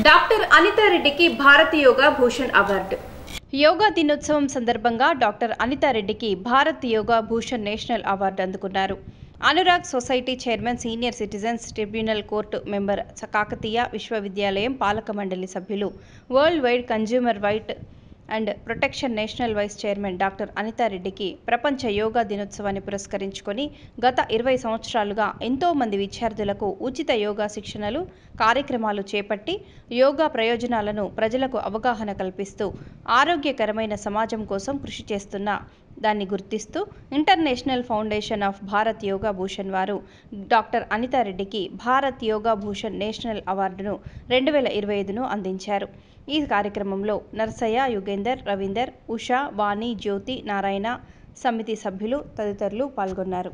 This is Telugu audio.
డాక్టర్ అనితారెడ్డికి భారత్ యోగా భూషణ్ అవార్డు. యోగా దినోత్సవం సందర్భంగా డాక్టర్ అనితారెడ్డికి భారత్ యోగా భూషణ్ నేషనల్ అవార్డు అందుకున్నారు. Anurag society chairman, senior citizens tribunal court member, Kakatiya విశ్వవిద్యాలయం పాలక మండలి సభ్యులు, world wide consumer right and protection national vice chairman doctor అనితారెడ్డికి ప్రపంచ యోగా దినోత్సవాన్ని పురస్కరించుకొని గత 20 సంవత్సరాలుగా ఎంతో మంది విద్యార్థులకు ఉచిత యోగా శిక్షణలు, కార్యక్రమాలు చేపట్టి యోగా ప్రయోజనాలను ప్రజలకు అవగాహన కల్పిస్తూ ఆరోగ్యకరమైన సమాజం కోసం కృషి చేస్తున్న దాన్ని గుర్తిస్తూ international foundation of Bharat Yoga Bhushan వారు డాక్టర్ అనితారెడ్డికి భారత్ యోగా భూషణ్ నేషనల్ అవార్డును 2025ను అందించారు. ఈ కార్యక్రమంలో నర్సయ్య, యుగేందర్, రవీందర్, ఉషా, వాణి, జ్యోతి, నారాయణ, సమితి సభ్యులు తదితరులు పాల్గొన్నారు.